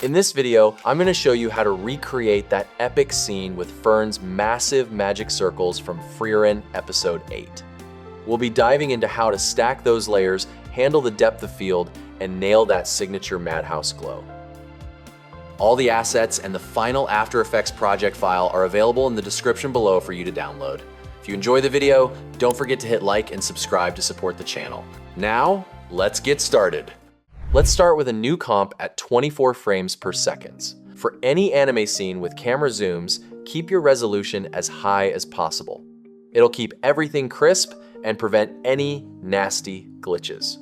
In this video, I'm going to show you how to recreate that epic scene with Fern's massive magic circles from Frieren episode 8. We'll be diving into how to stack those layers, handle the depth of field, and nail that signature Madhouse glow. All the assets and the final After Effects project file are available in the description below for you to download. If you enjoy the video, don't forget to hit like and subscribe to support the channel. Now, let's get started. Let's start with a new comp at 24 frames per second. For any anime scene with camera zooms, keep your resolution as high as possible. It'll keep everything crisp and prevent any nasty glitches.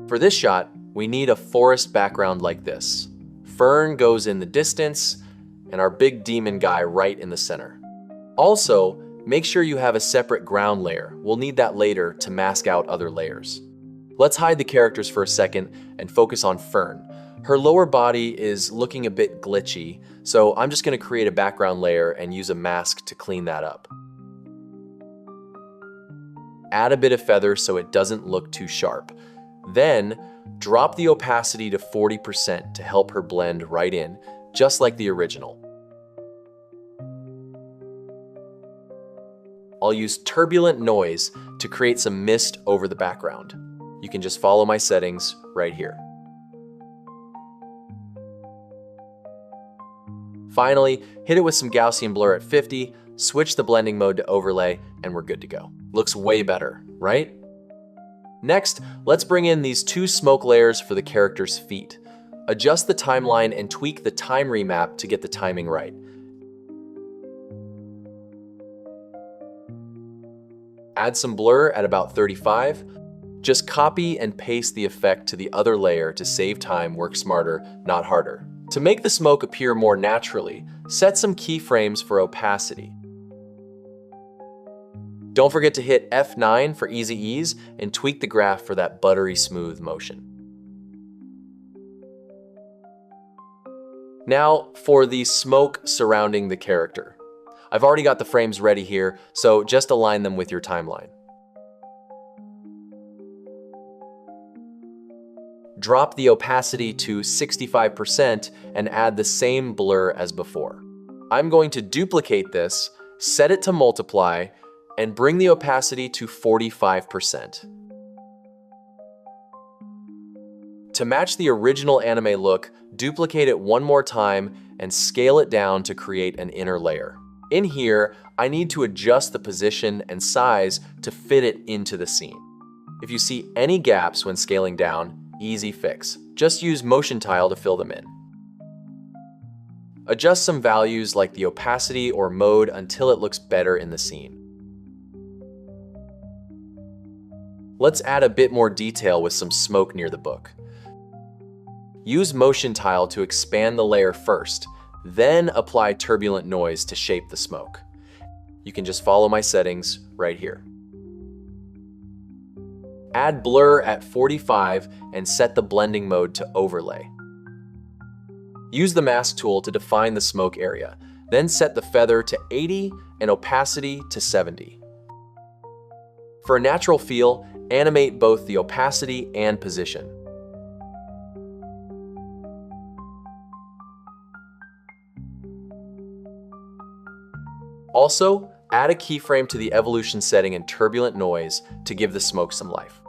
For this shot, we need a forest background like this. Fern goes in the distance, and our big demon guy right in the center. Also, make sure you have a separate ground layer. We'll need that later to mask out other layers. Let's hide the characters for a second and focus on Fern. Her lower body is looking a bit glitchy, so I'm just going to create a background layer and use a mask to clean that up. Add a bit of feather so it doesn't look too sharp. Then, drop the opacity to 40% to help her blend right in, just like the original. I'll use turbulent noise to create some mist over the background. You can just follow my settings right here. Finally, hit it with some Gaussian blur at 50, switch the blending mode to overlay, and we're good to go. Looks way better, right? Next, let's bring in these two smoke layers for the character's feet. Adjust the timeline and tweak the time remap to get the timing right. Add some blur at about 35. Just copy and paste the effect to the other layer to save time, work smarter, not harder. To make the smoke appear more naturally, set some keyframes for opacity. Don't forget to hit F9 for easy ease and tweak the graph for that buttery smooth motion. Now for the smoke surrounding the character. I've already got the frames ready here, so just align them with your timeline. Drop the opacity to 65% and add the same blur as before. I'm going to duplicate this, set it to multiply, and bring the opacity to 45%. To match the original anime look, duplicate it one more time and scale it down to create an inner layer. In here, I need to adjust the position and size to fit it into the scene. If you see any gaps when scaling down, easy fix. Just use motion tile to fill them in. Adjust some values like the opacity or mode until it looks better in the scene. Let's add a bit more detail with some smoke near the book. Use motion tile to expand the layer first, then apply turbulent noise to shape the smoke. You can just follow my settings right here. Add blur at 45 and set the blending mode to overlay. Use the mask tool to define the smoke area, then set the feather to 80 and opacity to 70. For a natural feel, animate both the opacity and position. Also, add a keyframe to the evolution setting and turbulent noise to give the smoke some life.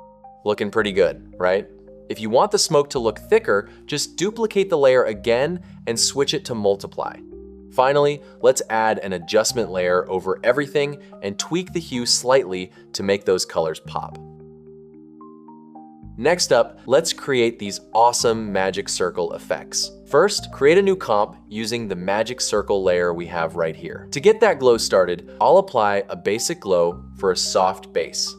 Looking pretty good, right? If you want the smoke to look thicker, just duplicate the layer again and switch it to multiply. Finally, let's add an adjustment layer over everything and tweak the hue slightly to make those colors pop. Next up, let's create these awesome magic circle effects. First, create a new comp using the magic circle layer we have right here. To get that glow started, I'll apply a basic glow for a soft base.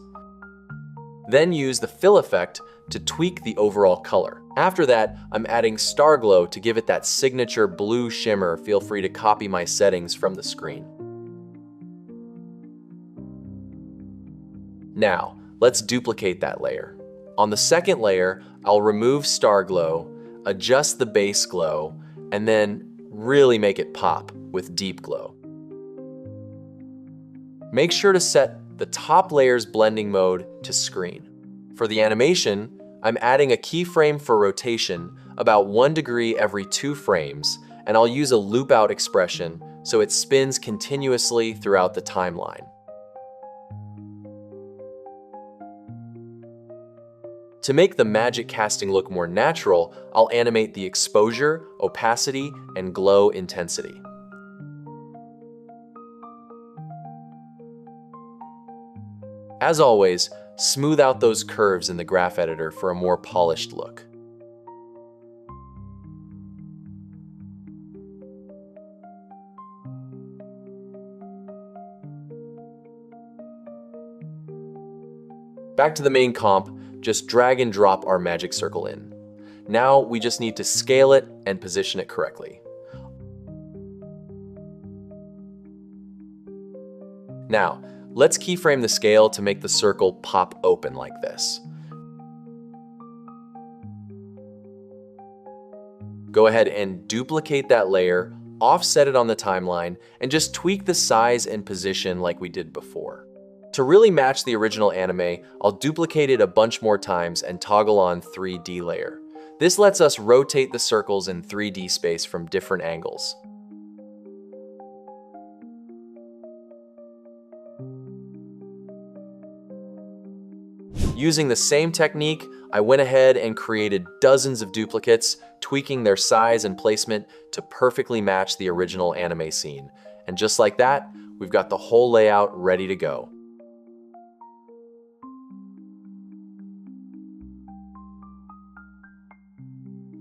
Then use the fill effect to tweak the overall color. After that, I'm adding star glow to give it that signature blue shimmer. Feel free to copy my settings from the screen. Now, let's duplicate that layer. On the second layer, I'll remove star glow, adjust the base glow, and then really make it pop with deep glow. Make sure to set the top layer's blending mode to screen. For the animation, I'm adding a keyframe for rotation, about 1 degree every 2 frames, and I'll use a loop out expression so it spins continuously throughout the timeline. To make the magic casting look more natural, I'll animate the exposure, opacity, and glow intensity. As always, smooth out those curves in the graph editor for a more polished look. Back to the main comp, just drag and drop our magic circle in. Now we just need to scale it and position it correctly. Now, let's keyframe the scale to make the circle pop open like this. Go ahead and duplicate that layer, offset it on the timeline, and just tweak the size and position like we did before. To really match the original anime, I'll duplicate it a bunch more times and toggle on 3D layer. This lets us rotate the circles in 3D space from different angles. Using the same technique, I went ahead and created dozens of duplicates, tweaking their size and placement to perfectly match the original anime scene. And just like that, we've got the whole layout ready to go.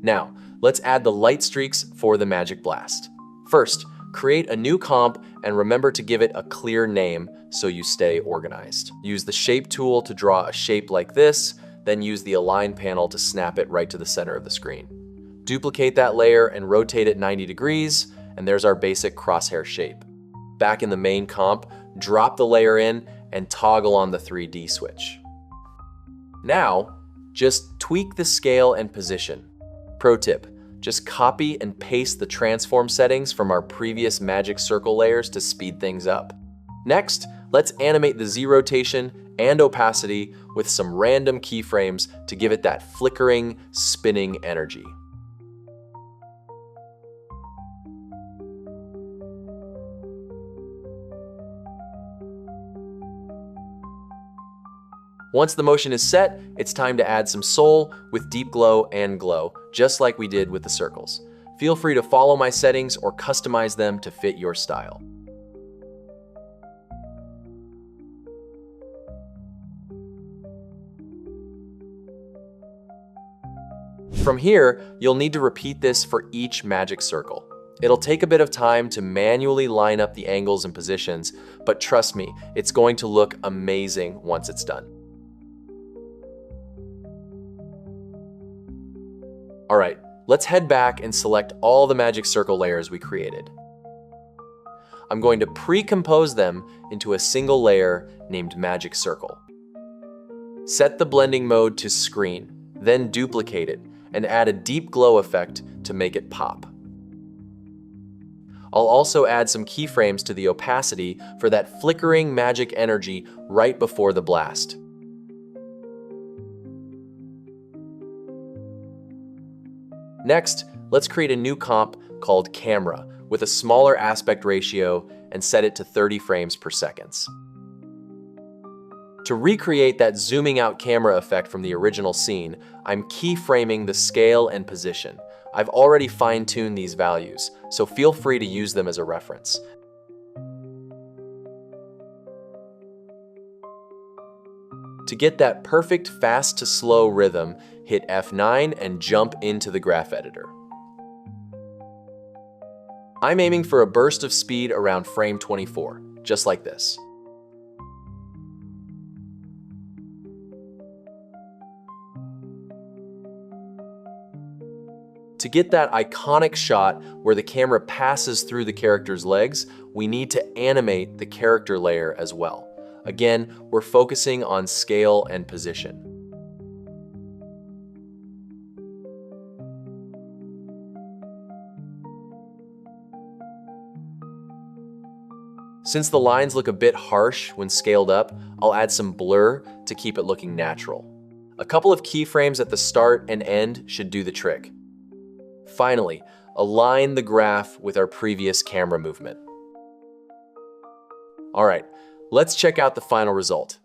Now, let's add the light streaks for the magic blast. First, create a new comp and remember to give it a clear name so you stay organized. Use the shape tool to draw a shape like this, then use the align panel to snap it right to the center of the screen. Duplicate that layer and rotate it 90 degrees, and there's our basic crosshair shape. Back in the main comp, drop the layer in and toggle on the 3D switch. Now, just tweak the scale and position. Pro tip, just copy and paste the transform settings from our previous magic circle layers to speed things up. Next, let's animate the Z rotation and opacity with some random keyframes to give it that flickering, spinning energy. Once the motion is set, it's time to add some soul with deep glow and glow, just like we did with the circles. Feel free to follow my settings or customize them to fit your style. From here, you'll need to repeat this for each magic circle. It'll take a bit of time to manually line up the angles and positions, but trust me, it's going to look amazing once it's done. All right, let's head back and select all the magic circle layers we created. I'm going to pre-compose them into a single layer named Magic Circle. Set the blending mode to screen, then duplicate it, and add a deep glow effect to make it pop. I'll also add some keyframes to the opacity for that flickering magic energy right before the blast. Next, let's create a new comp called Camera with a smaller aspect ratio and set it to 30 frames per second. To recreate that zooming out camera effect from the original scene, I'm keyframing the scale and position. I've already fine-tuned these values, so feel free to use them as a reference. To get that perfect fast to slow rhythm, hit F9 and jump into the graph editor. I'm aiming for a burst of speed around frame 24, just like this. To get that iconic shot where the camera passes through the character's legs, we need to animate the character layer as well. Again, we're focusing on scale and position. Since the lines look a bit harsh when scaled up, I'll add some blur to keep it looking natural. A couple of keyframes at the start and end should do the trick. Finally, align the graph with our previous camera movement. All right, let's check out the final result.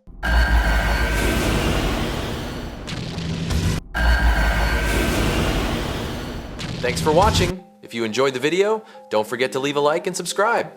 Thanks for watching. If you enjoyed the video, don't forget to leave a like and subscribe.